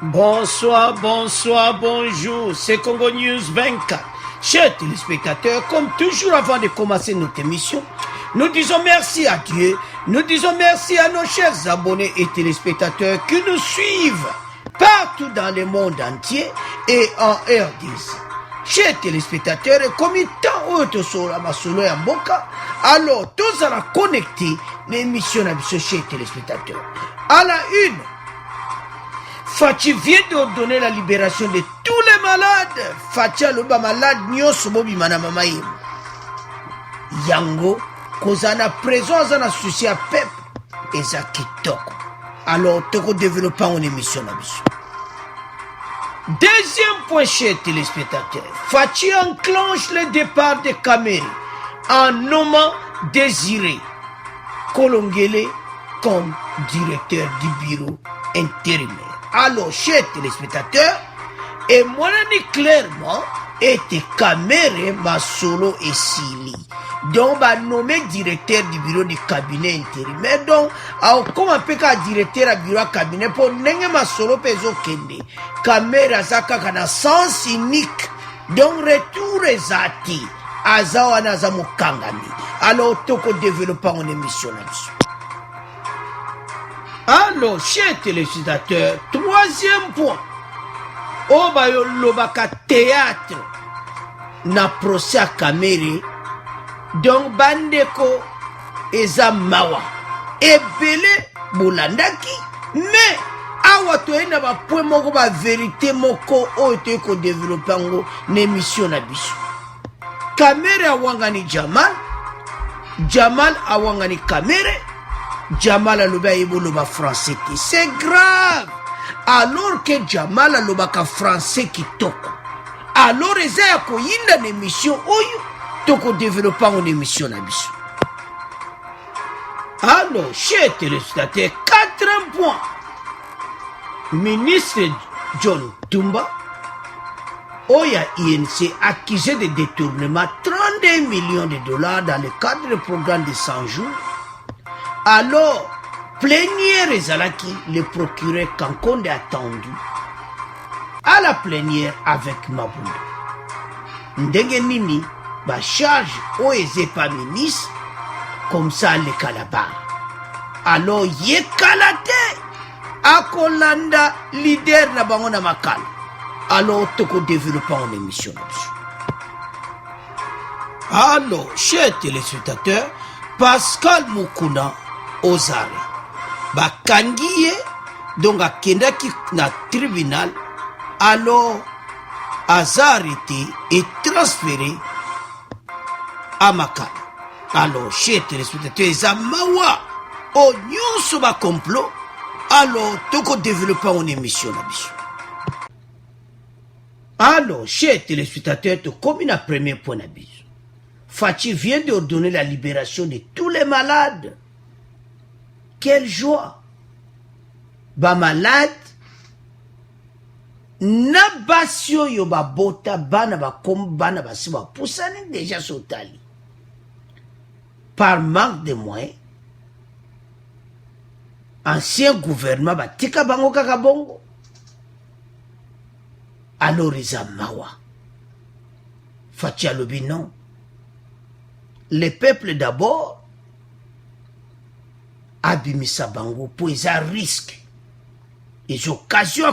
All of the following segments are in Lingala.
Bonsoir, bonsoir, bonjour, c'est Congo News 24. Chers téléspectateurs, comme toujours avant de commencer notre émission, nous disons merci à Dieu, nous disons merci à nos chers abonnés et téléspectateurs qui nous suivent partout dans le monde entier et en RDC. Chers téléspectateurs, comme il tant autre sur la Masolo et Mboka, alors tous à la connecter l'émission à chers téléspectateurs. À la une, Fachi vient d'ordonner la libération de tous les malades. Fachi aloba malade nyoso bobi mana mama yim. Yango kozana présence na souci à pep et ça kitoko. Alors toko développant une émission na biso. Deuxième point, chers téléspectateurs, Fachi enclenche le départ de Kamere en nommant Désiré Kolongele comme directeur du bureau intérimaire. Alors, chers téléspectateurs, et moi, clairement, était Kamere Masolo et Sili. Donc, bah, nommé directeur du bureau du cabinet intérimaire. Donc, comme un peu directeur du bureau cabinet pour n'engue Masolo peso kende. Kamere azaka kana sens unique. Donc, retour ezati. Azawa nazamu kangami. Alors, toko développant une émission là-dessus. Alors, chers téléspectateurs, troisième point. Obayo lobaka théâtre na procès à Kamere. Donc, bandeko eza mawa. Ebele bolandaki. Mais, awa toena ba point moko ba vérité moko oyo ko développer ngo n'émission na biso. Kamere awangani Jamal. Jamal awangani Kamere. Jamal aloba yeboloba français. C'est grave. Alors que Jamal aloba ka français kitoko. Alors eza ya koyinda na émission oyo toko développant une émission na biso. Alors, chers téléspectateurs, quatrième point. Ministre John Tumba, Oya INC accusé de détournement 32 millions de dollars dans le cadre du programme de 100 jours. Alors, plénière Ezalaki, le procureur Kankonde attendu à la plénière avec Mabunda. Ndenge nini, ba charge oeze pas ministre, comme ça le calabar. Alors, ye kalate, akolanda leader na bango na makala. Alors, toko développant une émission là-dessus. Alors, chers téléspectateurs, Pascal Mukuna Ozare bakangiye donc akendaki na tribunal. Alors a arrêté et transféré à Makala. Alors chers téléspectateurs, eza mawa o nyonso ba complot. Alors toko développant une émission na biso. Alors chers téléspectateurs, comme une premier point na biso, Fachi vient d'ordonner la libération de tous les malades. Quelle joie! Ba malade, na basio yo ba bota bana ba kom bana ba siba poussani déjà sotali. Par manque de moyens, ancien gouvernement ba tika bango kaka bongo. Alors eza mawa. Fachi alobi non. Le peuple d'abord abimisa bango po eza risque. Et occasion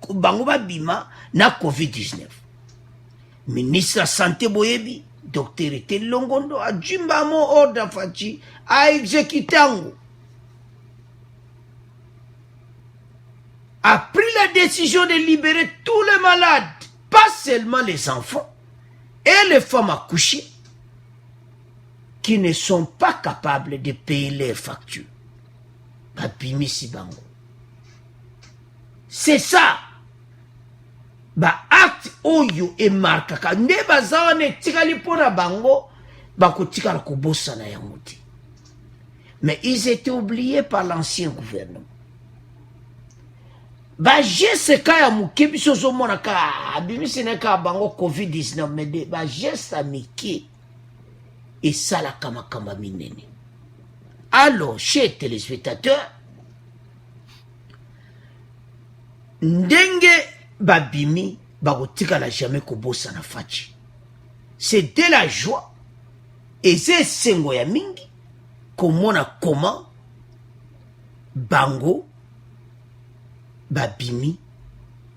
bango babima na COVID-19. Ministre de la Santé Boyebi, Dr. Eten Longondo, a djumba mon ordre Fachi, a exécuté ango. A pris la décision de libérer tous les malades, pas seulement les enfants et les femmes accouchées, qui ne sont pas capables de payer leurs factures. Babimisi bango. C'est ça. Ba acte oyo e markaka. Nde bazawa ne tikali pona bango. Bako tikala kobosa na yangote. Mais ils étaient oubliés par l'ancien gouvernement. Ba geste ka ya muke biso zo mona ka abimisi ne ka bango COVID-19 mais ba geste amike. Et ça la kama minene. Alors, chers téléspectateurs, ndenge babimi bakotikala jamais kobosa na faci. C'est de la joie et c'est sengo ya mingi komona comment bango babimi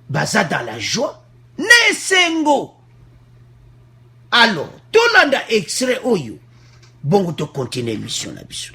baza dans la joie ne sengo. Alors tolanda extrait oyo bongo to continuer mission na biso.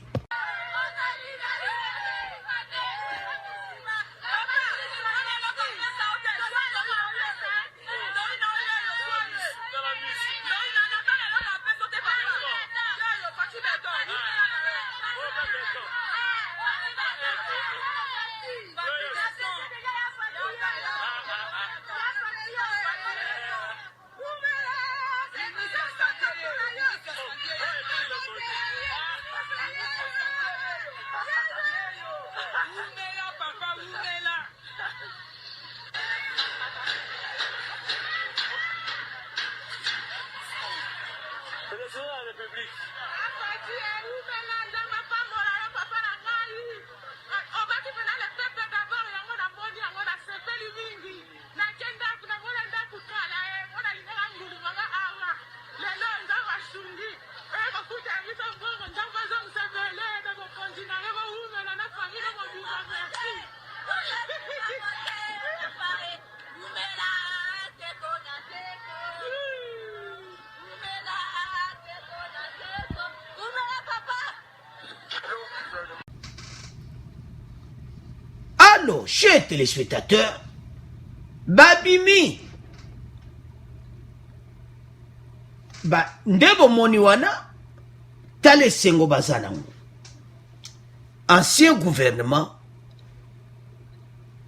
Alors, chers téléspectateurs, babimi ndebo moni wana tale sengo bazanango. Ancien gouvernement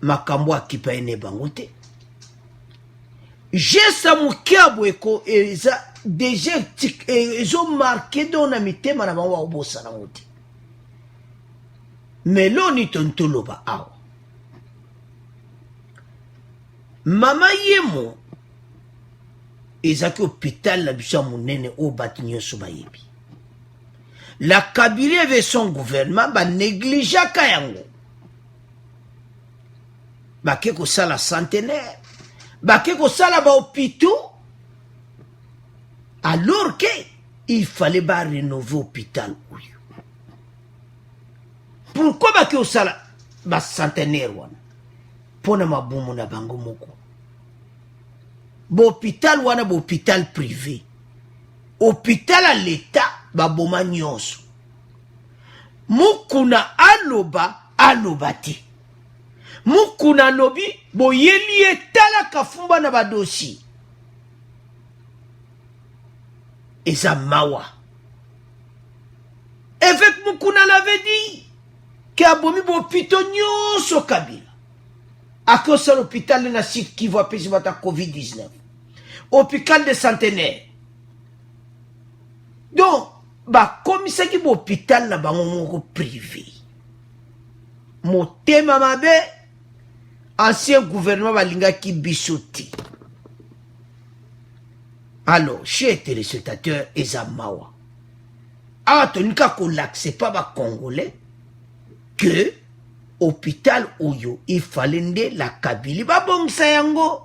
makambo akipa ene bangote. Je samukiabo eko eza déjà ezo marqué dans na mitema na bango obosa na ngote. Meloni tontoloba awa. Mama yemo ezaki hôpital la biso monene o bati nyonso bayebi. La Kabylie avec son gouvernement ba négligeaka yango. Bake ko sala centenaire, bake ko sala ba hôpitaux, alors que il fallait ba rénover hôpital. Pourquoi bake ko sala ba centenaire wana? Pona mabumu na bango moko. Bo hôpital wana bo hôpital privé. Hôpital à l'état ba boma nyonso. Mukuna aloba alobati. Mukuna lobi bo yeli etala kafumba na badosi. Eza mawa. Avec Mukuna l'avait dit que abomi bo hôpital nyonso Kabila. À cause de l'hôpital de Nassit qui va payer la COVID-19. Hôpital de centenaire. Donc, comme ça qui est hôpital là-bas, on privé. Mon thème mabe, ancien gouvernement balinga qui bisoti. Alors, chers téléspectateurs, Ezamawa. Ah, tu n'as qu'on l'accepte pas ba Congolais que hôpital Oyo, il fallait la Kabylie. Ba bom sayango.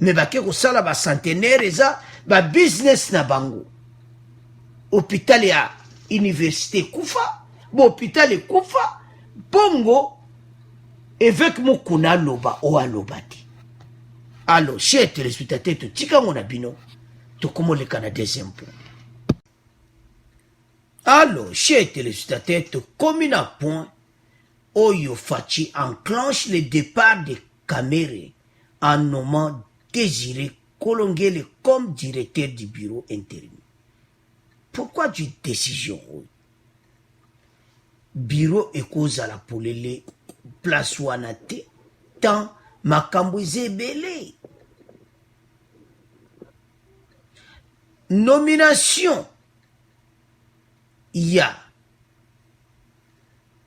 Mais ba ke ko sala ba centenaire eza ba business na bango. Hôpital ya université Kufa, bo hôpital e Kufa, bongo avec Mukuna loba o alobati. Alors, chers téléspectateurs, to tika ngona bino, to komo le kana deuxième point. Alors, chers téléspectateurs, to komina point Oyo Faci enclenche le départ de Kamere en nommant Désiré Kolongele comme directeur du bureau intérim. Pourquoi du décision? Bureau et cause à la polele place wanate tant makambo zebele. Nomination. Il y a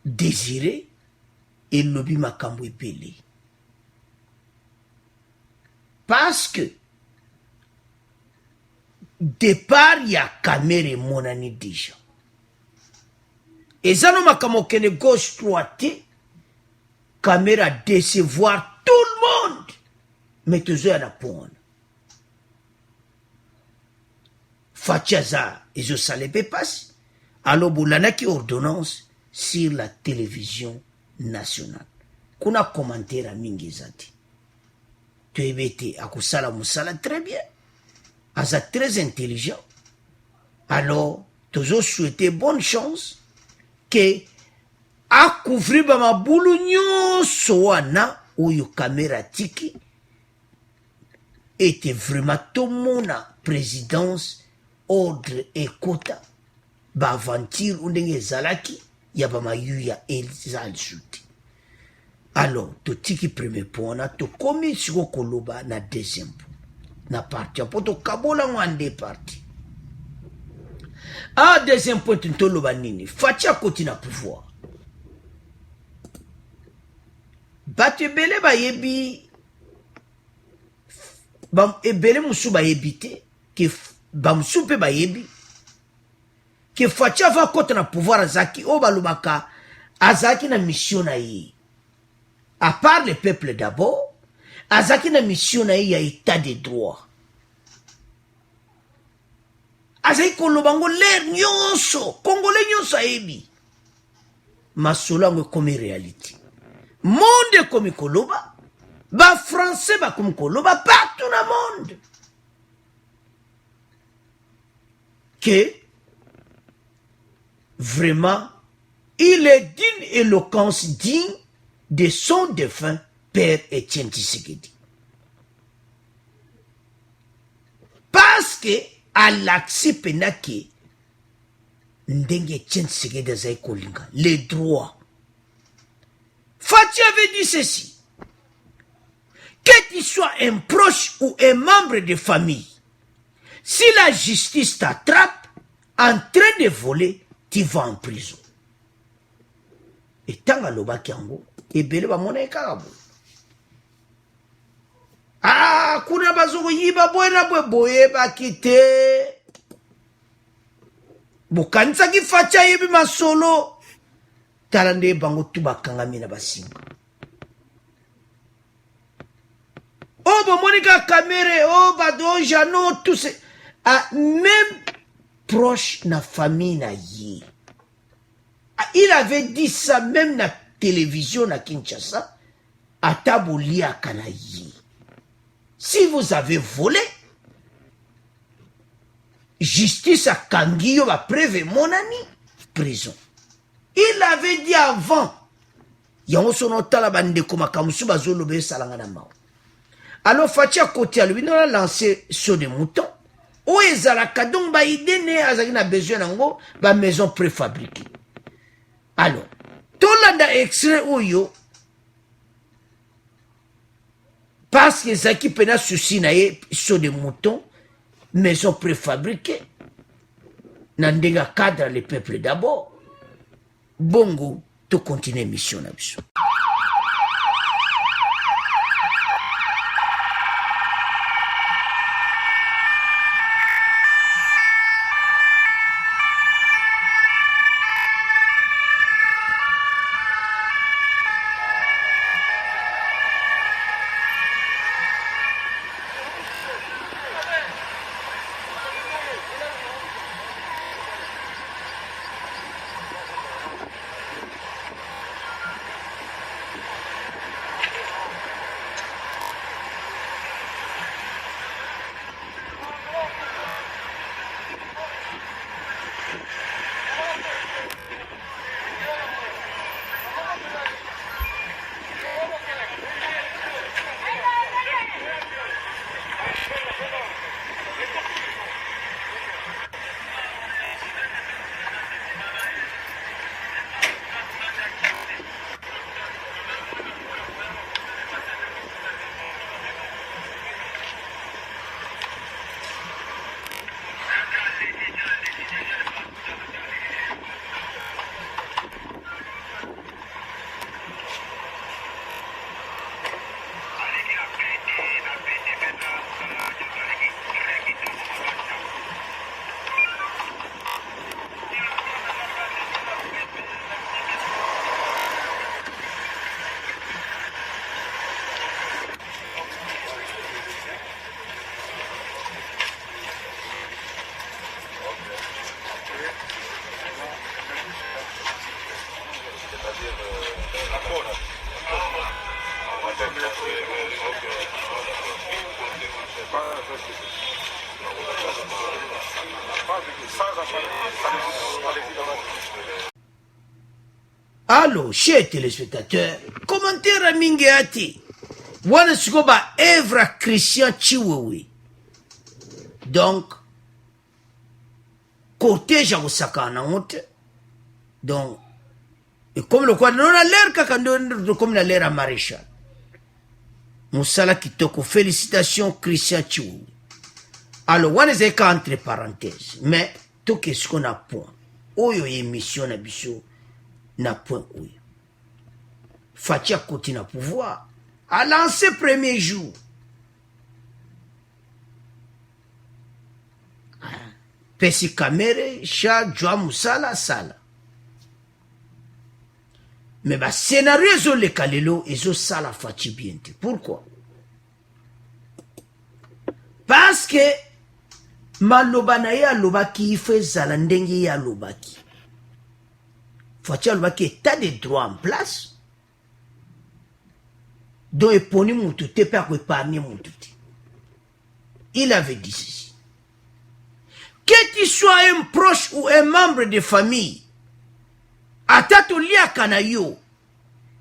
Désiré et Lobi makambo ebele. Parce que départ il y a Kamere monani déjà. Et ça nous makambo kene gauche droite. Kamere a décevoir tout le mais tozo na pona fachaza ezo salepe passe alors bolanaki ordonnance sur la télévision nationale kuna commentaire mingi ezati toyebete akusala musala très bien aza très intelligent alors tozo souhaiter bonne chance que akouvrir bamabulu nyonso wana oyo kamera tiki était vraiment tomona présidence ordre ekota baaventure ndenge ezalaki ya bamayu ya eza lisusu te alors totiki premier point wana tokomi siko koloba na deuxième point na parti mpo tokabolango en deux parti deuxième point toloba nini faci akoti na pouvoir bato ebele bayebi ebele mosusu bayebi te ke bamosusu mpe bayebi ke faci ava akota na pouvoir azalaki oyo balobaka azalaki na mission na ye à part le peuple d'abord azalaki na mission na ye ya état de droit azalaki koloba ngo lere nyonso congolais nyonso ayebi masolo yango ekomi réalité monde ekomi koloba bafrançais bakomi koloba partout na monde que vraiment il est d'une éloquence digne de son défunt père Étienne Tshisekedi parce que alaksi penake ndenge Étienne Tshisekedi azali kolinga les droits. Faci avait dit ceci, que tu sois un proche ou un membre de famille, si la justice t'attrape en train de voler, tu vas en prison. Et tant que l'obaki yango, ebele ba mona ekaka bo. Kuna bazoko yiba boyena boye bakite. Bokanisaki Faci ayebi masolo. Talande bango tu bakangami na basinga. Oh, Monica Kamere, oh, Bado, Jano, tout ce. Même proche na famille na ye. Il avait dit ça même na télévision na Kinshasa. Atabolia kana ye. Si vous avez volé, justice a kangiyo ba preuve monani, prison. Il avait dit avant. Yango sono tala bande ko makamusu bazolo be salanga na mao. Alors Faci a côté à lui, nous a lancé sur des moutons. Où est la kadong ba idée azaki na besoin nango ba maison préfabriquée. Alors, tolanda extrait oyo parce que zaki pena souci na ye sur des moutons, maison préfabriquée. Nandenga cadre le peuple d'abord. Bongo, to continue mission na biso. Allô, chers téléspectateurs, commentaire à Mingeati. Wana sikoba Evra Christian Chiwewe. Donc, cortège à Osaka na honte. Donc, et comme le quoi, non a l'air kakando comme la l'air à maréchal. Moussala Kitoko, félicitations Christian Chiwewe. Alors, wana zeka entre parenthèses. Mais, tout qu'est-ce qu'on a point. Oyo émission na biso. Na point où Fatia côté na pouvoir a lancé premier jour pesi kamere sha jwa musala sala mais ba scénario ezo le kalelo ezo sala fachi biente. Pourquoi? Parce que maloba na ya lobaki fait zala ndenge ya lobaki Fatia lobaki état de droit en place. Donc, eponi mututé pas épargner mututé. Il avait dit ceci. Que tu sois un proche ou un membre de famille, à Tatolia Kanayo,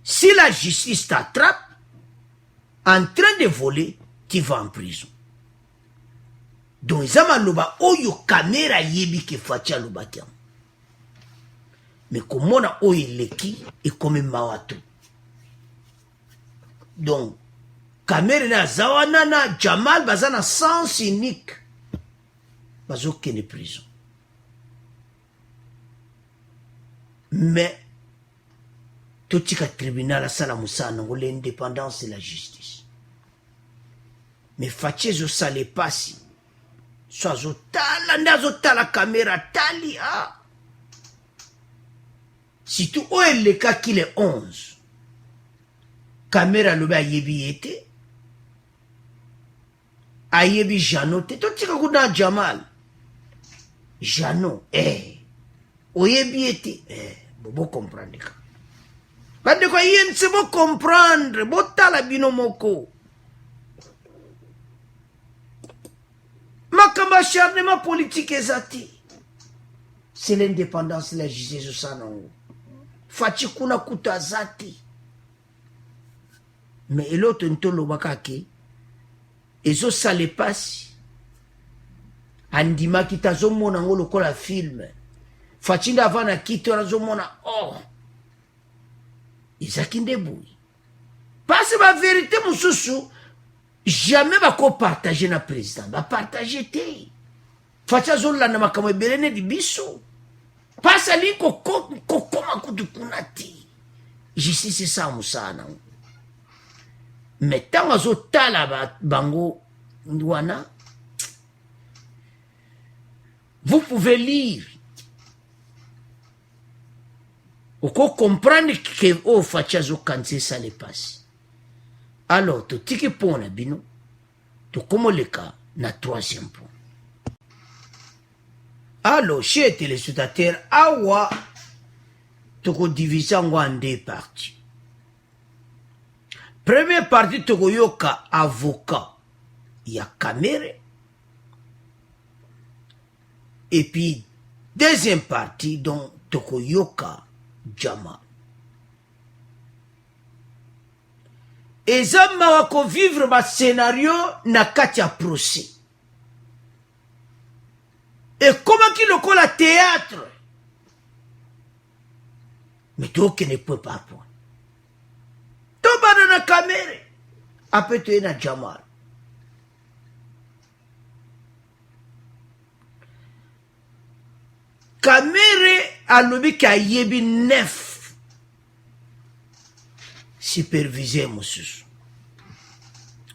si la justice t'attrape, en train de voler, tu vas en prison. Donc, Zama loba oyo kamera yebi ke Fatia lobaki. Mais comme on a leki et comme mawatu. Donc, Kamerina Zawanana Jamal Bazana sens unique. Bazo kene prison. Mais, tout ce tribunal a salamusa n'a l'indépendance de la justice. Mais Fatia zo sale passi. Soit zo tala, nazo tala caméra tali ah. Si tout est le cas qu'il est 11, caméra le ba yebi était, a yebi Jano, te tout tika kuna Jamal. Jano, o yebi était, bobo comprendre. Bande quoi yen se bo comprendre, bo tala bino moko. Makamba charnement politique ezati. C'est l'indépendance de la justice au Sanongo. Fachi kuna kutazati. Mais l'autre ntolo bakake. Ezo sale pasi. Andima kitazo mona ngolo kola film. Fachi ndavana kito razo mona oh. Izaki ndebui. Parce ma vérité mususu. Jamais va ko partager na président. Va partager te. Fachi azola na makamwe belene di biso. Pasa li kokoma kudukunati. Justice sa musana. Mais tant azo tala bango ndwana. Vous pouvez lire. Oko comprendre que o facha zo kanse ça le passe. Alors to tiki pona bino. To komo leka na troisième point. Alors, chers téléspectateurs, awa, toko diviser en deux parties. Première partie, toko yoka avocat, ya Kamere. Et puis, deuxième partie, donc, toko yoka Jamal. Et ça m'a vivre ma scénario na katia procès. Et comment qu'il le colle à théâtre? Mais toi qui ne peux pas point. Toi dans la caméra. Après tu es dans Jamal. Caméra a l'objet qui a yebi 9 supervisé monsieur.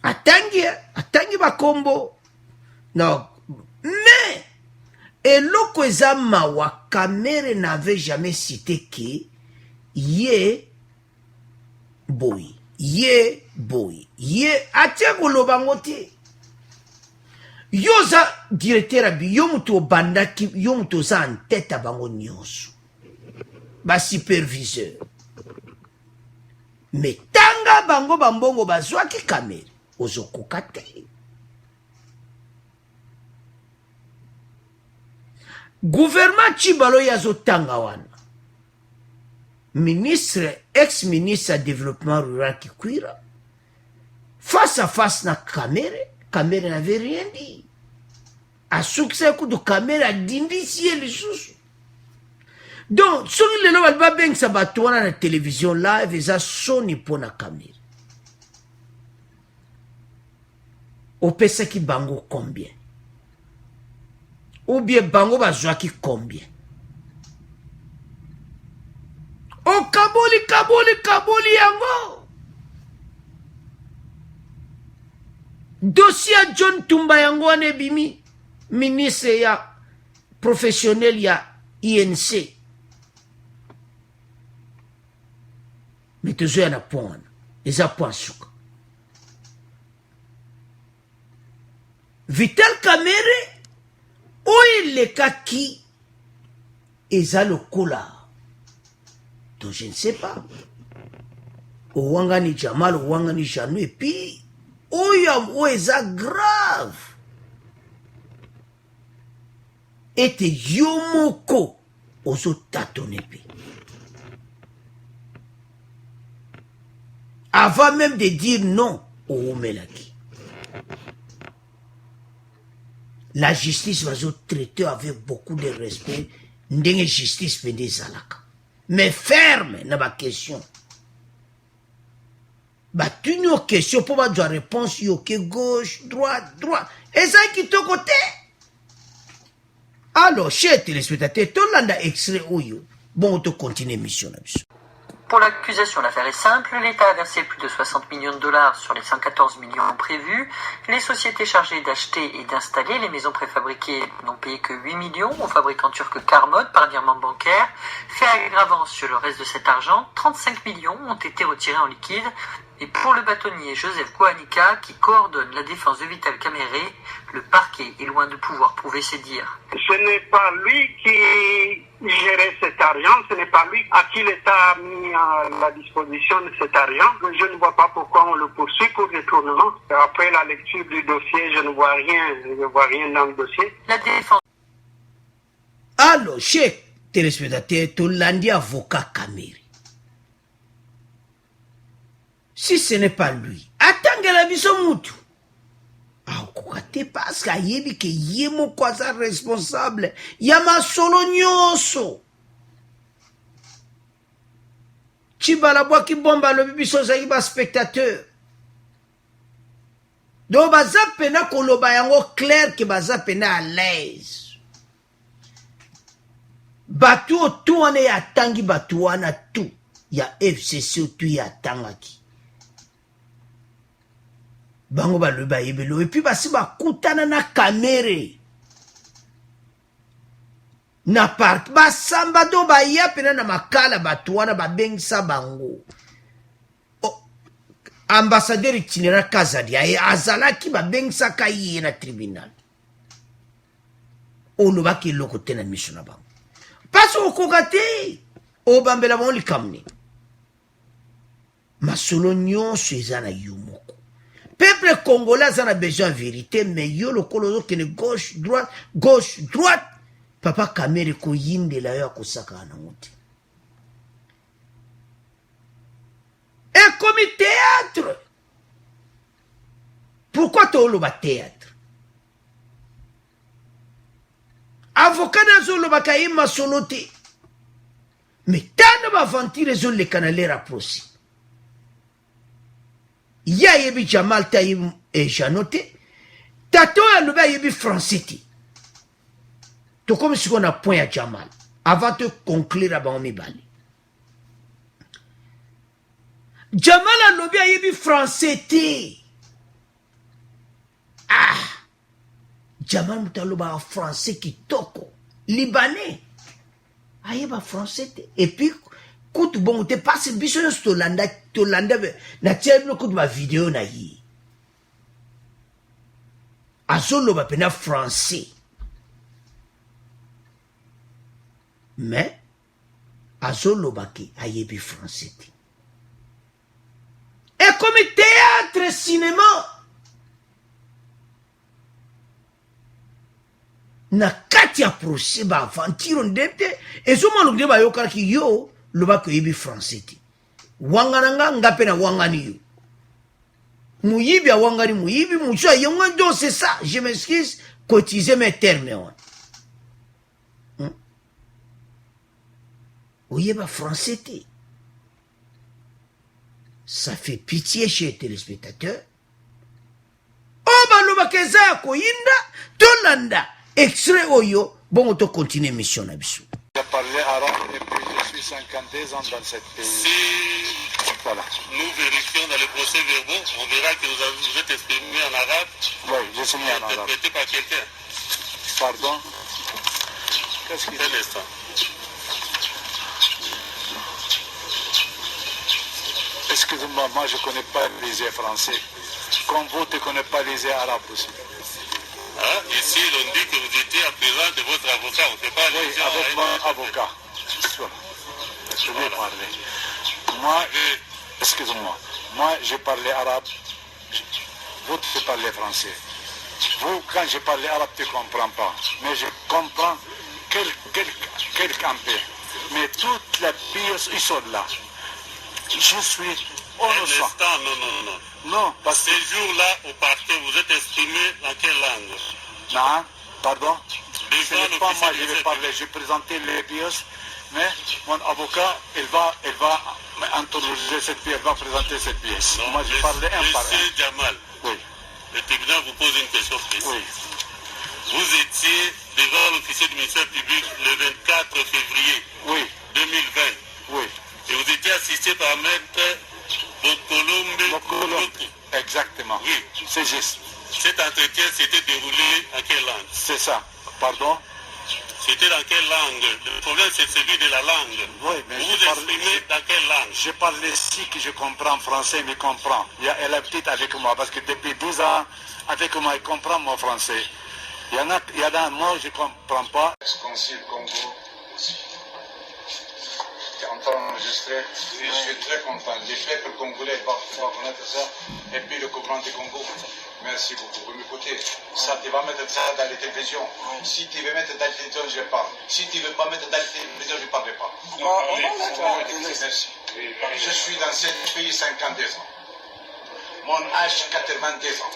Atangi ba combo. Non. Mais et l'okozama wa Kamere n'avait jamais cité que ye boy, atiago lobangote. Yoza directeur abi yomuto bandaki yomuto za en tête à bango nyonso. Ba superviseur. Mais tanga bango bambongo bazwaki kamere ozokoka te. Gouvernement Tshibalo yazo tanga wana. Ministre, ex-ministre du développement rural Kikwira, face à face na Kamere, Kamere n'avait rien dit. A succès coup de Kamere a d'indicier les sous. Donc, sur le nom alba beng sabatouana na télévision live, ils a soni pour na Kamere. Au pesa ki bango combien? Ou bien bango bazwa ki combien? O kaboli yango. Dossier John Tumba yango ane bimi. Ministre ya professionnel ya INC. Mais toujours yana point. Ils a point suka. Vital Kamere. Où le kaki. Ils a le cola. Donc je ne sais pas. Ouangani Jamal, Ouangani Janou, et puis, où est ça grave? Et te yomoko, aux autres tatonepi. Avant même de dire non au Omelaki. La justice va se traiter avec beaucoup de respect. Ndenge justice fait des alaka. Mais ferme dans ma question. Bah, tu n'as une question pour ma réponse, yoke gauche, droite. Et ça qui te côté. Alors, chers téléspectateurs, tout le monde a extrait où yo. Bon, on te continue mission. Pour l'accusation, l'affaire est simple. L'État a versé plus de 60 millions de dollars sur les 114 millions prévus. Les sociétés chargées d'acheter et d'installer les maisons préfabriquées n'ont payé que 8 millions au fabricant turc Carmod par virement bancaire. Fait aggravant sur le reste de cet argent, 35 millions ont été retirés en liquide. Et pour le bâtonnier Joseph Kouanika, qui coordonne la défense de Vital Kamere, le parquet est loin de pouvoir prouver ses dires. Ce n'est pas lui qui gérait cet argent, ce n'est pas lui à qui l'État a mis à la disposition de cet argent. Je ne vois pas pourquoi on le poursuit pour détournement. Après la lecture du dossier, je ne vois rien dans le dossier. La défense... Alors, chers téléspectateurs, tout lundi avocat Kamere. Si ce n'est pas lui, attends la vision moutou. Ah, kokate parce qu'il y a que yemo kwaza responsable. Yama solo nyoso. Chibala bois qui bomba le bibiso zaïba spectateur. Donc baza pena koloba yango clair que baza pena à l'aise. Batu tout on est atangi batu wana tout. Ya FCC tout ya tangaki. Bango ba le ba yebelo et puis basi ba kutana na Kamere na park ba samba do ba ya pena na makala batuana ba bengisa bango ambassadeur itinéraire Kazadi ay azalaki ba bengisa kayi na tribunal ono ba ki lokote na mission na bango parce au kokate o bambela bon likamni masolo nyonso ezana yumo. Peuple congolais a besoin de vérité, mais yo le coloso qui est gauche, droite. Papa Kamere ko yinde la yo kosaka na muti. Et comme théâtre. Pourquoi tu as théâtre? Avocat dans le bakaï ma soloté. Mais tant de ma ventile les canalaires approchés. Ya yebi Jamal Taïm et Janoté, tato ya lube yebi Franceti. Tout comme si on a point à Jamal, avant de conclure à Baomi Bali. Jamal a lube yebi Franceti. Ah! Jamal mutaloba français qui toko, libanais. Ayeba Franceti. Et puis, Kout bon te passe biso Tolanda na tiens kout ma vidéo na yi. Azolo ba pena français. Mais azolo ba ki ayebi français. montré cinéma na kati ya procès ba aventure ndepte ezoma lugde ba yoka ki yo loba ko yibi français ti wangana ngape na wangani yo muyibi a wangani muyibi mucho yonga do c'est ça je m'excuse cotiser mes termes oyeba français ti ça fait pitié chez les téléspectateurs baloba keza ko yinda tolanda extrait oyo bon to continuer mission na biso. J'ai parlé arabe et puis je suis 52 ans dans cette pays. Si voilà. Nous vérifions dans les procès verbaux, on verra que vous êtes exprimé en arabe. Oui, je suis mis en arabe. Interprété par quelqu'un. Pardon. Qu'est-ce qu'il y a? Un instant. Excusez-moi, moi je ne connais pas les français. Comme vous, tu ne connais pas les arabes aussi. Hein? Ici, on dit que vous étiez à présent de votre avocat. On ne fait pas oui, avec mon avocat. Je vais parler. Moi, excusez-moi, moi je parlais arabe. Vous, tu parlez français. Vous, quand je parle arabe, tu ne comprends pas. Mais je comprends quelqu'un peu. Mais toutes les pièces, ils sont là. Je suis innocent. Non, parce que ces jours-là, au parquet, vous êtes exprimé en quelle langue? Non, pardon. Ce n'est pas moi, je vais parler. Je vais présenter les pièces, mais mon avocat, il va introduire cette pièce, il va présenter cette pièce. Non, moi, je parle un par un. Monsieur Jamal, oui. Le tribunal vous pose une question précise. Oui. Vous étiez devant l'officier du ministère public le 24 février oui. 2020. Oui. Et vous étiez assisté par maître Bokolombe. Exactement. Oui. C'est juste. Cet entretien s'était déroulé en quelle langue? C'est ça. Pardon? C'était dans quelle langue? Le problème, c'est celui de la langue. Oui, mais vous vous exprimez dans quelle langue? Je parle ici que je comprends français, mais comprend. Il y a la petite avec moi, parce que depuis 12 ans, avec moi, il comprend mon français. Il y en a moi, je ne comprends pas. Consul Congo, qui est en train d'enregistrer. Je suis très content. Les peuples congolais vont connaître ça. Et puis le gouvernement du Congo. Merci beaucoup. Vous m'écoutez. Ça, tu vas mettre ça dans les télévisions. Si tu veux mettre dans les télévisions, je parle. Si tu ne veux pas mettre dans les télévisions, je ne parlerai pas. Merci. Je suis dans ce pays 52 ans. Mon âge 82 ans.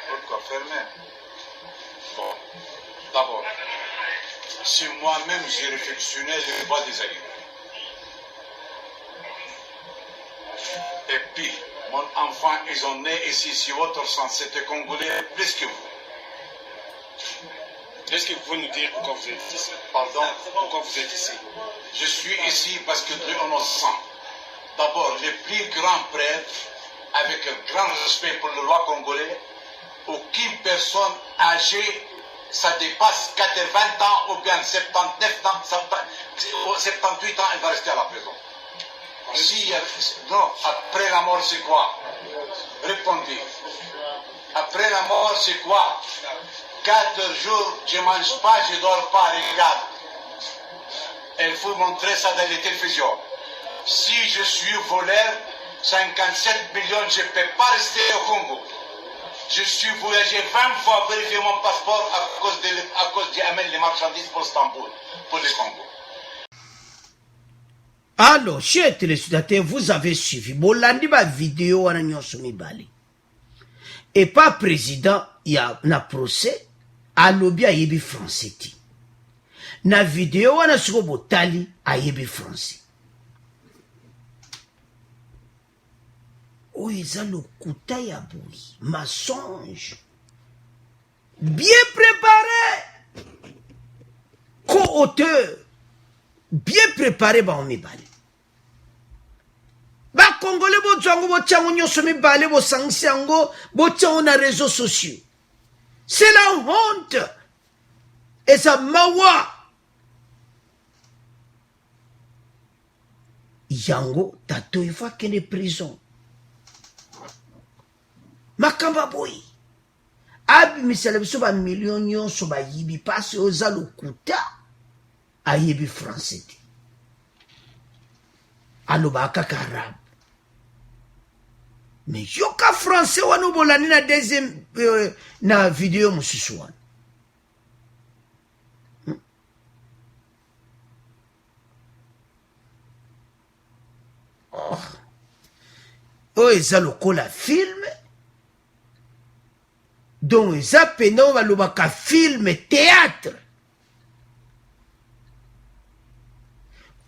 Pourquoi fermer? Bon, d'abord, si moi-même j'ai réflexionné, je vois des aïeux. Et puis, mon enfant, ils ont né ici sur votre sang, c'était Congolais plus que vous. Est-ce que vous pouvez nous dire pourquoi vous êtes ici? Pardon? Pourquoi vous êtes ici? Je suis ici parce que Dieu en a sang. D'abord, les plus grands prêtres, avec un grand respect pour le roi congolais, aucune personne âgée, ça dépasse 80 ans ou bien 79 ans, 78 ans, elle va rester à la prison. Si, non, après la mort, c'est quoi? Répondez. Après la mort, c'est quoi? 4 jours, je ne mange pas, je ne dors pas, regarde. Il faut montrer ça dans les télévisions. Si je suis voleur, 57 millions, je ne peux pas rester au Congo. Je suis voyagé 20 fois vérifier mon passeport à cause d'amener les marchandises pour Istanbul, pour le Congo. Alors, chers téléspectateurs, vous avez suivi. Bolandi ba vidéo wana nyonso mibale. Et pas président, il y a un procès, à l'objet à yebi français ti. Na vidéo wana siko botali à yebi français. Oh, ils ont le kuta ya boui, mensonge. Bien préparé. Co-auteur. Bien préparé, ba on mibale. Ba Congolais bo tsango bo tsango nyoso mibale bo sangsiango bo tsango na réseaux sociaux. C'est la honte. Et ça mawa. Yango tato ifa kene prison. Makamba boy. Abi misala biso ba million nyonso ba yibi pasi oza lokuta. Ayebi français. Aloba kaka arabe. mais yoka français wana bolandi na deuxième na vidéo mosusu wana. Oh, eza lokola film donc eza pena balobaka film théâtre.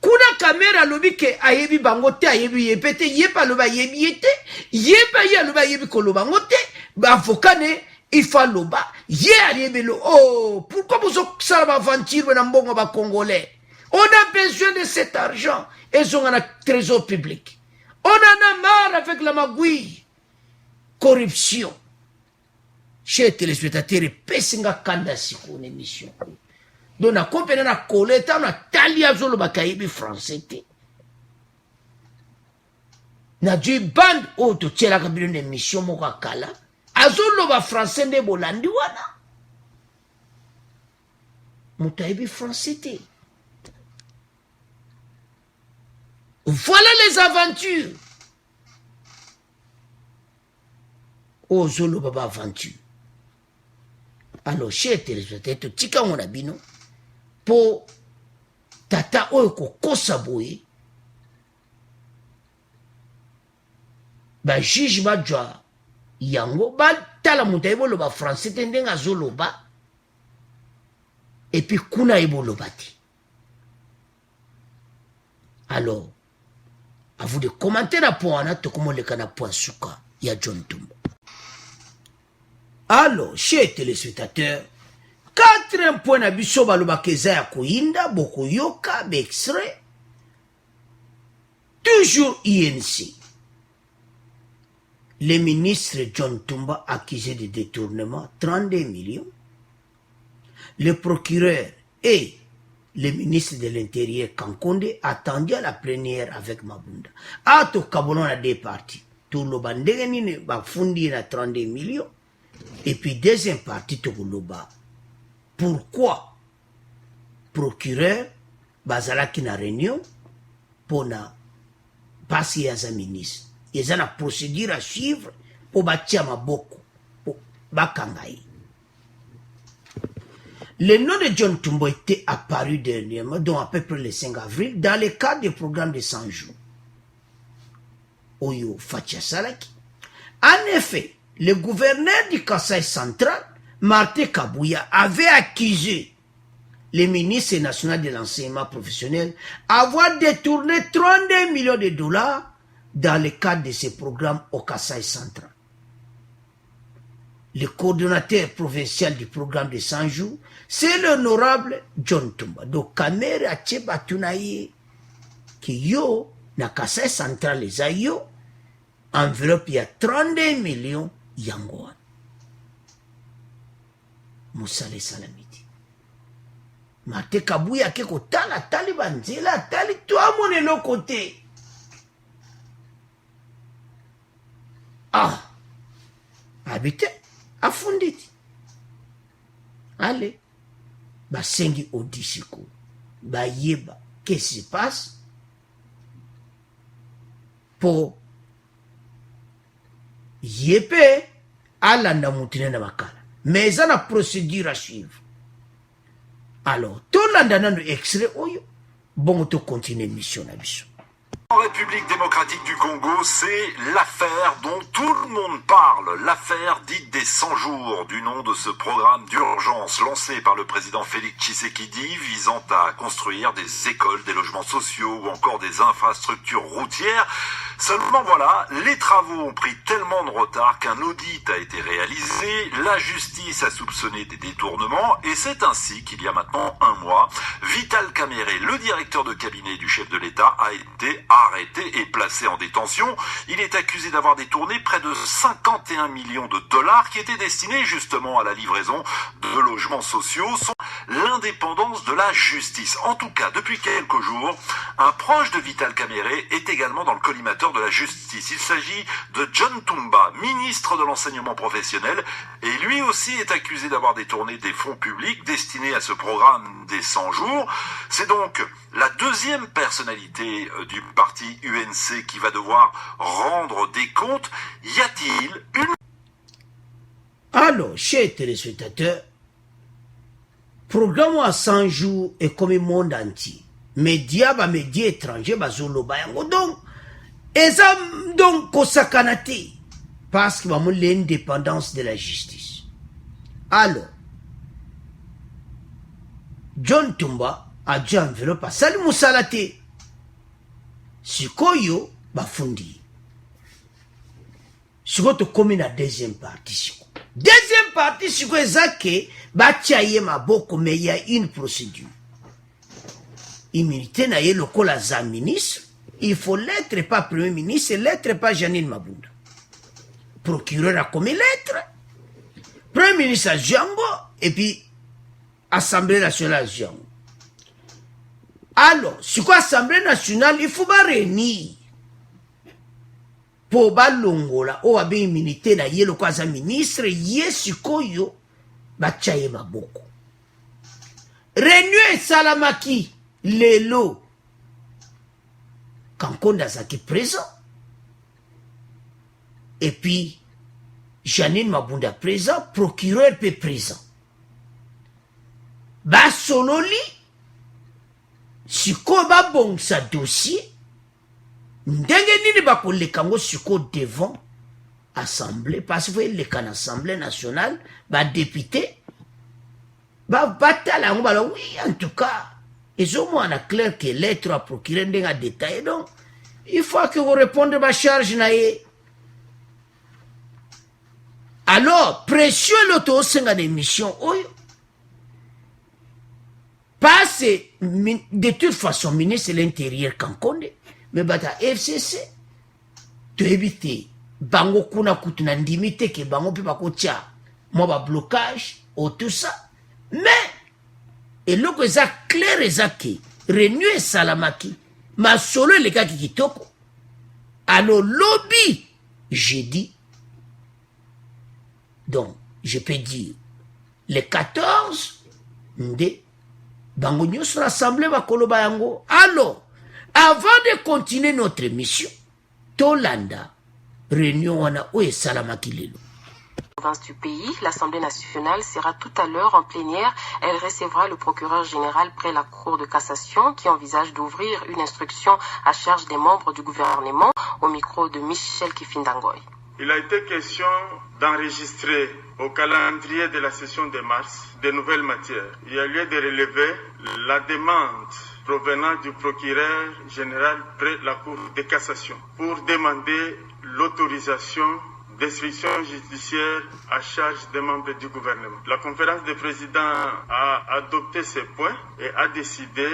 Kuna kamera alobi ke ayebi bango te ayebi ye pe te ye pa aloba ayebi ye te ye pa ye aloba ayebi koloba ngo te avocat ne il faut loba ye ayebi lo. Oh, pourquoi vous osala baventure na mbongo ba congolais? On a besoin de cet argent. Ils ont un trésor public. On en a marre avec la magouille. Corruption. Chers téléspectateurs, pesinga kanda siku émission. Donc na compagnie na koleta na talia zolo bakayibi français te. Na du band auto tiela kabilo na émission moko kala. Azolo ba français nde bolandi wana. Mutayibi français te. Voilà les aventures. Oh, Zolo Baba aventure. Alors, chers téléspectateurs, tika on a bino. Po tata oyo kosa boye. Ba juge ba jwa yango ba tala muta ebolo ba français tendenga Zolo ba. Et puis kuna ebolo bati. Alors, à vous de commenter la point, comment le canard point souka, il y a John Tumbo. Alors, chers téléspectateurs, 4 points d'abisso balobakeza ya koinda, boko yoka, extrait, toujours INC. Le ministre John Tumba accusé de détournement, 32 millions. Le procureur et le ministre de l'Intérieur Kankonde attendu à la plénière avec Mabunda. Ato Kabulon a deux parties. Tout le bandegani va fonder à 32 millions. Et puis deuxième partie tout le bas. Pourquoi procureur bazalaki na réunion pour na passer à un ministre. Il y a une procédure à suivre pour bâtir maboko pour bakangai. Le nom de John Tumbo était apparu dernièrement, donc à peu près le 5 avril, dans le cadre du programme de 100 jours. Oyo Fatia Salaki. En effet, le gouverneur du Kasaï central, Martin Kabouya, avait accusé le ministre national de l'enseignement professionnel d'avoir détourné 32 millions de dollars dans le cadre de ce programme au Kasaï central. Le coordonnateur provincial du programme de 100 jours, c'est l'honorable John Tumba. Donc, Kamere a tchebatunaye ki yo, na Kasaï central les a yo, enveloppe ya 32 millions yangoan. Moussale Salamiti. Mate Kabouya keko tala taliban zela tali toi mon le côté. Ah, habité. Afunditi. Allez. Ba sengi odisiko. Ba yeba. Qu'est-ce qui se passe? Pour yépe alanda moutine na bakala. Mais ça na procédure à suivre. Alors, tout l'anda de extrait oyo. Bon, to continue mission na biso. En République démocratique du Congo, c'est l'affaire dont tout le monde parle, l'affaire dite des 100 jours, du nom de ce programme d'urgence lancé par le président Félix Tshisekedi visant à construire des écoles, des logements sociaux ou encore des infrastructures routières. Seulement voilà, les travaux ont pris tellement de retard qu'un audit a été réalisé, la justice a soupçonné des détournements et c'est ainsi qu'il y a maintenant un mois, Vital Kamerhe, le directeur de cabinet du chef de l'État, a été arrêté et placé en détention. Il est accusé d'avoir détourné près de 51 millions de dollars qui étaient destinés justement à la livraison de logements sociaux. L'indépendance de la justice. En tout cas, depuis quelques jours, Un proche de Vital Kamerhe est également dans le collimateur de la justice. Il s'agit de John Tumba, ministre de l'enseignement professionnel, et lui aussi est accusé d'avoir détourné des fonds publics destinés à ce programme des 100 jours. C'est donc la deuxième personnalité du parti UNC qui va devoir rendre des comptes. Y a-t-il une... Alors, chers téléspectateurs, programme à 100 jours est comme le monde entier. Médias étrangers, donc, et ça, donc, kosakanate, parce qu'il va avoir l'indépendance de la justice. Alors, John Tumba a dit enveloppe, Salut Moussalate, Sikoyo, bafundi. Siko to komi na deuxième partie, Siko. Deuxième partie, Siko ezake, bachaye maboko, mais il y a une procédure. Immunité na ye lokola za ministre, il faut l'être pas premier ministre, l'être pas Janine Mabunda. Procureur a commis l'être, premier ministre a Django, et puis Assemblée nationale a Django. Alors, c'est quoi Assemblée nationale, il faut pas réunir. Pour balongola, o abe immunité na ye lokola za ministre, ye sikoyo, bachaye maboko. Réunion Salamaki. Lelo Kankonda Zaki présent et puis Janine Mabunda présent, procureur peut présent. Ba sololi siko ba bon sa dossier ndenge nini ba ko lekango siko devant assemblée parce que le can assemblée nationale ba député ba batala ngo ba oui en tout cas. Et au moins, on a clair que l'être a procuré un détail. Donc, il faut que vous répondiez à ma charge. Alors, pression l'auto au d'émission. Parce de toute façon, ministre de l'Intérieur, quand on est, mais bata FCC, tu éviter, bango kuna kutuna ndimite que bango peut pas kotia, moi ba blocage, ou tout ça. Mais, et là, ça clair et ça qui Renew Salamaki, ma solo les gars qui kitoko. Alors, lobby, j'ai dit. Donc, je peux dire, les 14, ndé, bango nyos rassemblé va koloba yango. Alors, avant de continuer notre émission, Tolanda, réunion wana oye Salamaki lelo. Du pays, l'Assemblée nationale sera tout à l'heure en plénière. Elle recevra le procureur général près la Cour de cassation qui envisage d'ouvrir une instruction à charge des membres du gouvernement au micro de Michel Kifindangoy. Il a été question d'enregistrer au calendrier de la session de mars de nouvelles matières. Il y a lieu de relever la demande provenant du procureur général près la Cour de cassation pour demander l'autorisation d'instruction judiciaire à charge des membres du gouvernement. La conférence des présidents a adopté ces points et a décidé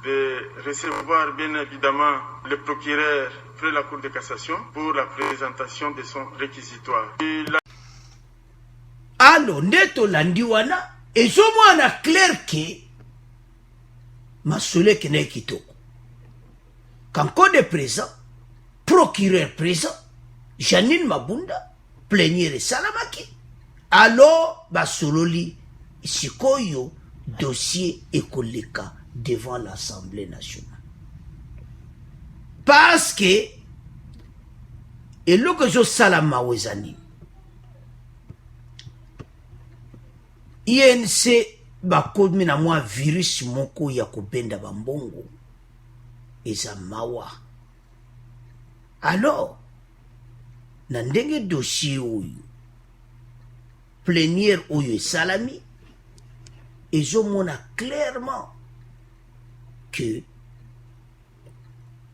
de recevoir bien évidemment le procureur près la Cour de cassation pour la présentation de son réquisitoire. Alors, neto landiwana, et je m'en a clair que ma soleil qui n'est kitoko. Quand code est présent, procureur présent, Janine Mabunda, plénière Salamaki. Alors, basololi, sikoyo, dossier écolika devant l'Assemblée nationale. Parce que, et là que je salama wezani, INC, bakomi na mwa virus moko ya kubenda bambongo, eza mawa. Alors, na ndenge dossier oyo plénière oyo salami ezomona clairement que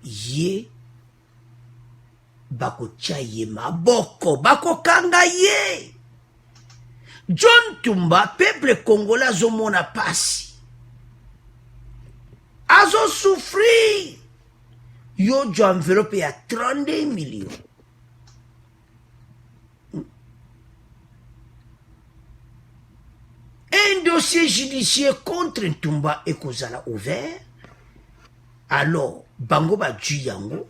ye bakotia ye maboko bakokanga ye. John Tumba, peuple congolais azomona pasi azo souffrir yo jo enveloppe ya 32 millions. Un dossier judiciaire contre Tumba et Kozala ouvert. alors bango baju yango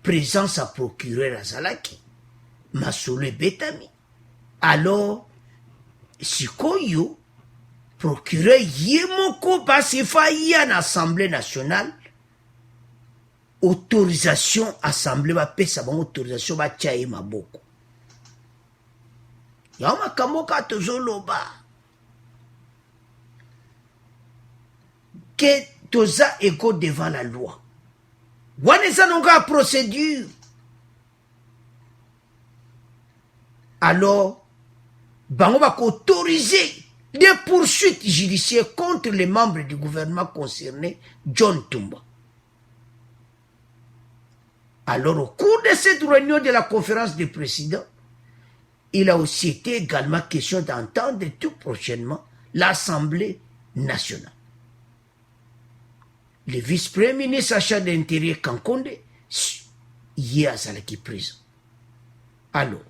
présence à procureur azalaki masolo ebetami alors sikoyo procureur ye moko basi fa ya na assemblée nationale autorisation assemblée bapesa bango autorisation batia ye maboko ya makambo ka tozoloba que toza égaux devant la loi wana eza nonga procédure alors bango autoriser des poursuites judiciaires contre les membres du gouvernement concernés John Tumba. Alors au cours de cette réunion de la conférence des présidents, il a aussi été également question d'entendre tout prochainement l'Assemblée nationale. Le vice-premier ministre achat d'intérieur Kankonde y a qui présent. Alors,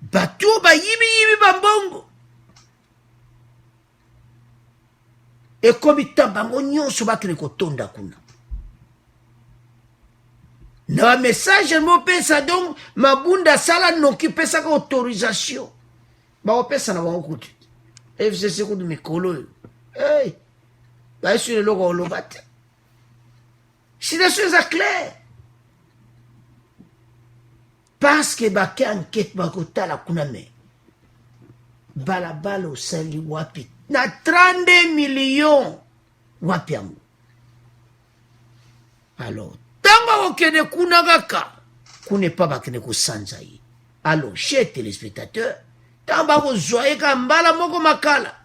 batu ba yibi bambongo. Et comme il tambango nyonso bakile kotonda kuna. Na message mo pesa donc mabunda sala noki pesa ka autorisation. Ba pesa na wango kuti. FCC kudu mikolo. Hey. Ba sur le logo lobate. Si les choses sont claires. Parce que bake enquête bakota la kuname. Balabala osali wapi. Na 32 millions wapi amu. Alors, tanga okene kunagaka. Kune pa bakene kusanza yi. Alors, chers téléspectateurs, tamba ko zoye ka mbala moko makala.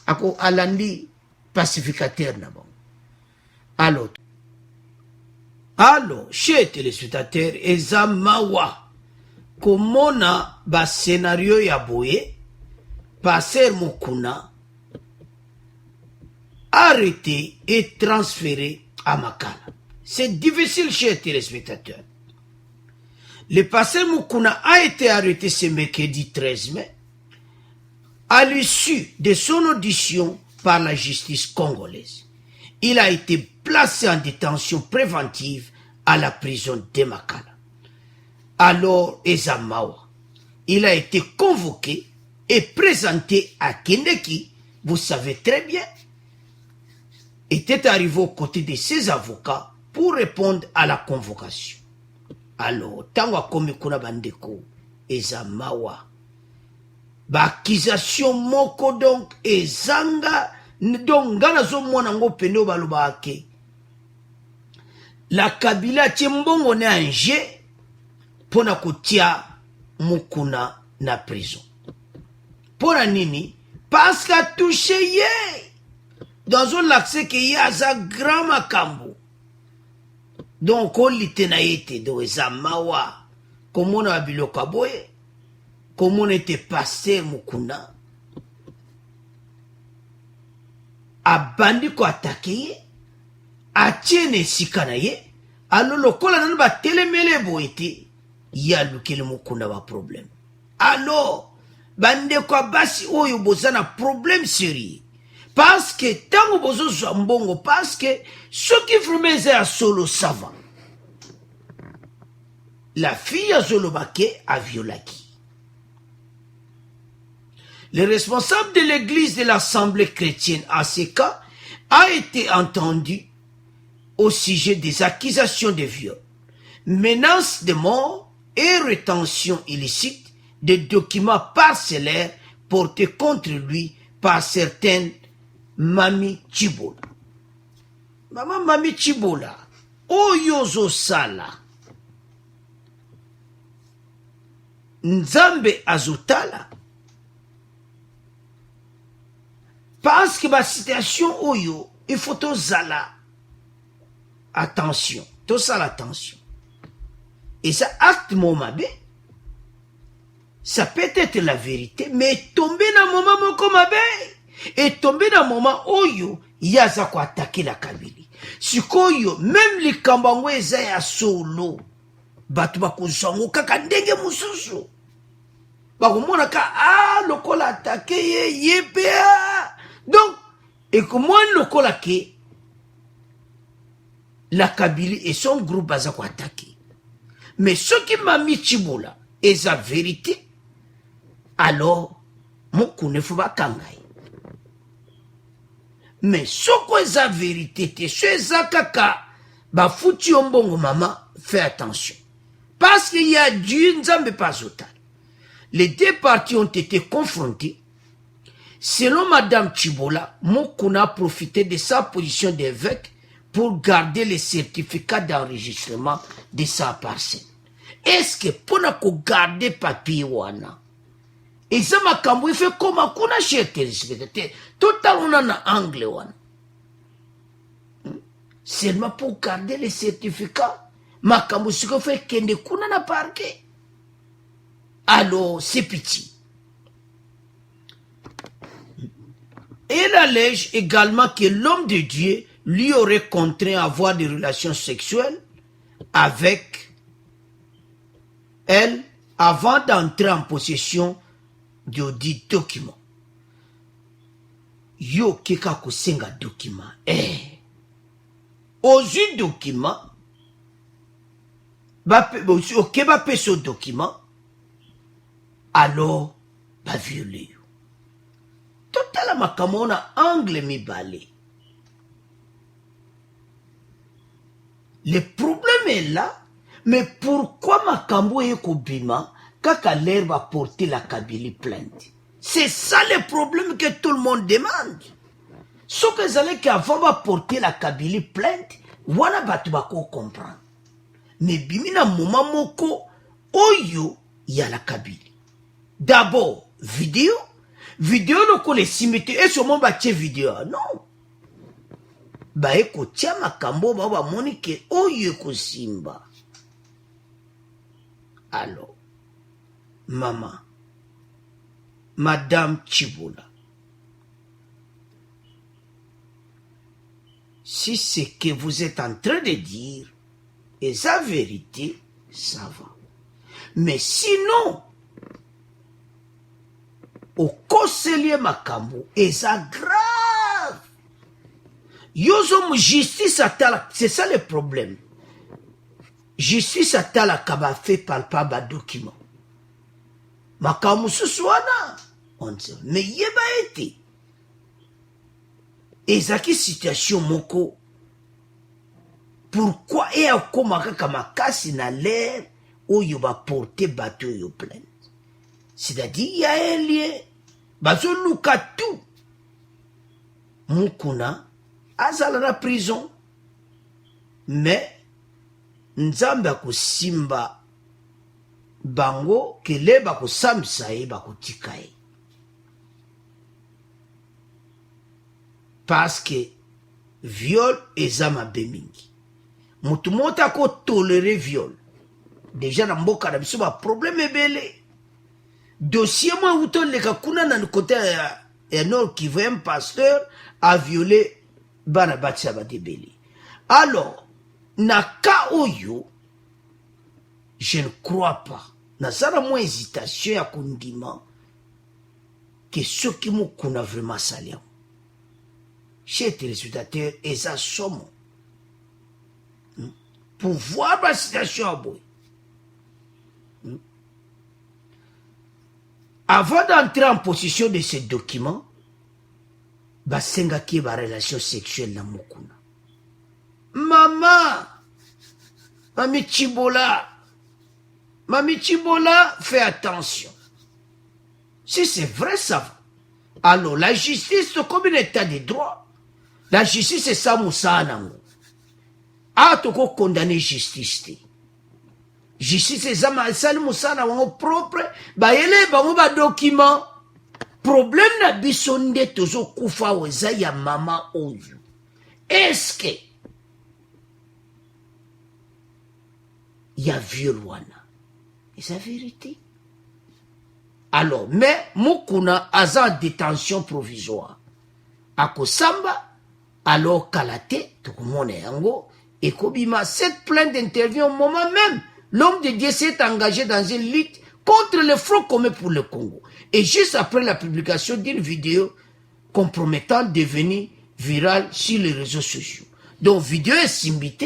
Ako alandi pacificateur na bon. Alors, chers téléspectateurs, eza mawa komona ba scénario ya boye passer Mukuna arrêté et transféré à Makala. C'est difficile, chers téléspectateurs. Le pasteur Mukuna a été arrêté ce mercredi 13 mai à l'issue de son audition par la justice congolaise. Il a été placé en détention préventive à la prison de Makala. Alors, Ezamawa, il a été convoqué et présenté à Kendeki, vous savez très bien, était arrivé aux côtés de ses avocats pour répondre à la convocation. Alors, tango komi kuna bandeko, Ezamawa, accusation moko donc ezanga donc ngana zo mwana ngo peno baloba ake la Kabila tiembongo ne anje pona kotia Mukuna na prison. Pona nini? Parce qu'a touché ye dans un accès que y a za grand makambo. Donc on litena yete do ezamawa comme na biloka boye. Comment on était passé Mukuna a bandi ko attaqué a tiene sikana ye alo lokola nanu ba telemele boete ya lukele Mukuna ba problème alors bande ko basi oyo bozana problème sérieux parce que tango bozo mbongo parce que ce qui vraiment à solo savant la fille a zolobake a violaki. Le responsable de l'église de l'Assemblée chrétienne à ce cas a été entendu au sujet des accusations de viol, menaces de mort et rétention illicite de documents parcellaires portés contre lui par certaines Mami Chibola. Maman Mami Chibola, Oyozo Sala, Nzambe Azotala, parce que ma situation oyo, il faut tout zala. Attention, tout ça l'attention. Et ça acte mon mabé. Ça peut être la vérité, mais tomber dans un moment comme mabé. Et tomber dans un moment oyo, yaza ko attaquer la Kabili. Sikoyo, même les kambangwe zaya solo. Batu bakozango kaka ndenge mususu. Bakomona ka lokola attaquer yepea. Donc, et comment le colloquer la Kabylie et son groupe baza ko attaqué. Mais ce qui m'a mis Chibola est sa vérité, alors mon ne faut pas kangai. Mais ce qui est sa vérité, c'est ça kaka, ba foutu ombongo maman, fais attention. Parce qu'il y a Dieu, Nzambe pas total. Les deux parties ont été confrontées. Selon Madame Chibola, Mokuna a profité de sa position d'évêque pour garder les certificats d'enregistrement de sa parcelle. Est-ce que pour garder papier wana? Et ça m'a il fait comme un kuna chez téléspectateur. Total on en a anglais wana. Seulement pour garder les certificats. Makambu ce que fait kende kuna na parquet. Alors c'est pitié. Elle allège également que l'homme de Dieu lui aurait contraint à avoir des relations sexuelles avec elle avant d'entrer en possession de dit document. Yo keka kusenga document. Aux document, ok ba pe ce document, alors ba violer. Total makamona angle mi balé. Le problème est là, mais pourquoi makambo e kobima kaka l'air va porter la Kabylie plainte? C'est ça le problème que tout le monde demande. Ce que vous allez qu'avant va porter la Kabylie plainte, wana batu bako comprendre. Mais bimina moment moko oyo ya la Kabylie. D'abord, vidéo loko les cimetières et sur mon bâti vidéo. Non. Ba eko tia makambo ba monike oyo ko simba. Alors, maman, Madame Chibola, si ce que vous êtes en train de dire est la vérité, ça va. Mais sinon, au conseiller makambo, est ça grave. Yozo justice atala, c'est ça le problème. Justice atala kaba fait palpable document. Makambo suswana, on dit, mais yeba été. Et ça qui situation moko. Pourquoi et à comment kama kasi na l'air où il va porter bateau yo plainte. C'est-à-dire il y a un lien. Bazo luka tout. Mukuna azala na prison. Mais Nzambe akusimba bango kele bakusamisa ye bakutika ye. Parce que viol eza mabe mingi. Mutu mota ko tolérer viol. Déjà na mboka na biso ba problème ebele. Dossier moi uto leka kuna na côté ya Nord qui veut un pasteur a violé bana batsa ba debeli. Alors na ka oyo je ne crois pas. Na sala moins hésitation ya kondima que ce qui mou kuna vraiment salia. Chez téléspectateurs et ça somme pour voir la situation à bout. Avant d'entrer en possession de ces documents, basenga ki ba relation sexuelle na mukuna. Maman, Mami Chibola, fais attention. Si c'est vrai, ça va. Alors, la justice, c'est comme un état de droit. La justice, c'est ça, Moussa Nango. Ah, tu peux condamner justice. Justice, c'est ça, Moussa Nango propre. Bah, il y a un document. Problème na bisonde tozo kufa weza ya mama oyu. Est-ce que il y a viol wana? Et c'est la vérité. Alors, mais Mukuna a en détention provisoire. Ako samba, alors kalate, tokumone yango, et kobima, cette plainte d'interview au moment même, l'homme de Dieu s'est engagé dans une lutte contre le front commun pour le Congo. Et juste après la publication d'une vidéo compromettante devenue virale sur les réseaux sociaux. donc video esimbi te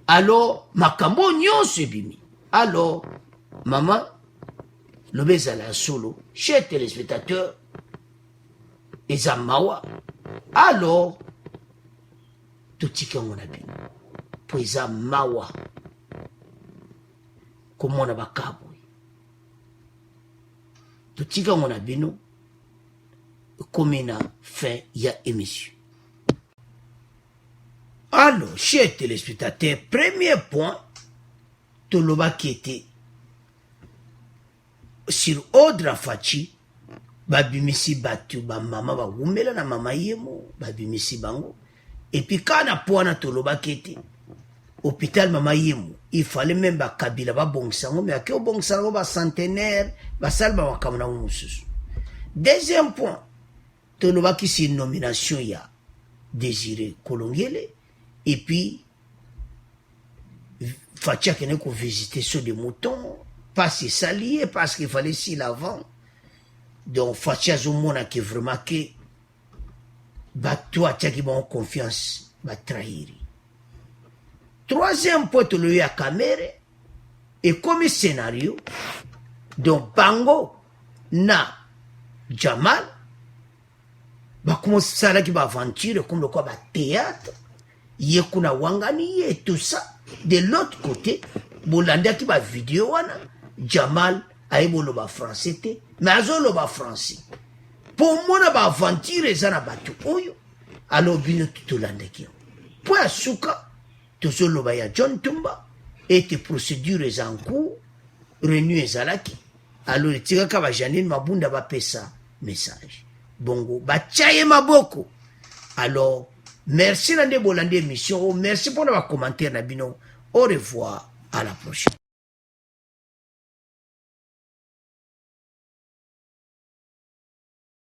alors makambo nyonso ebimi alors maman lobi ezala ya solo chez téléspectateur eza mawa alors totika yango na bino mpo eza mawa komona bakaboy totika yango na bino ekomi na fin ya émission. Alors, chers téléspectateurs, premier point, tolobaki ete sur Audra Fachi, babimisi batu ba mama ba wumela na mama yemo, babimisi bango. Et puis quand na poana tolobaki ete hôpital mama yemo, il fallait même ba kabila ba bongsango, mais ake bongsango ba centenaire, ba salba ba kamana mususu. Deuxième point, tolobaki si nomination ya Désiré Kolongele. Et puis, Fatia qui n'est qu'au visiter sur des moutons, pas si s'allier parce qu'il fallait s'y l'avant. Donc, Fatia Zomona qui vraiment que, bah, toi, tu as qui m'ont confiance, bah, trahir. Troisième point, tu l'as eu à caméra, et comme scénario, donc, Bango, na, Jamal, bah, comment ça là qui va aventure, comme le quoi, bah, théâtre, Yekuna Wangani et tout ça. De l'autre côté, Bolanda qui va vidéo wana, Jamal aïbo loba français te, mais azo loba français. Pour moi na ba aventure zana batu oyo, alors bino tutolanda ki. Pour asuka, tozo loba ya John Tumba, et tes procédures en cours, renew ezalaki. Alors tika ka ba Janine Mabunda ba pesa message. Bongo ba chaye maboko. Alors merci Landé Bolande émission. Merci pour les commentaires Nabino. Au revoir, à la prochaine.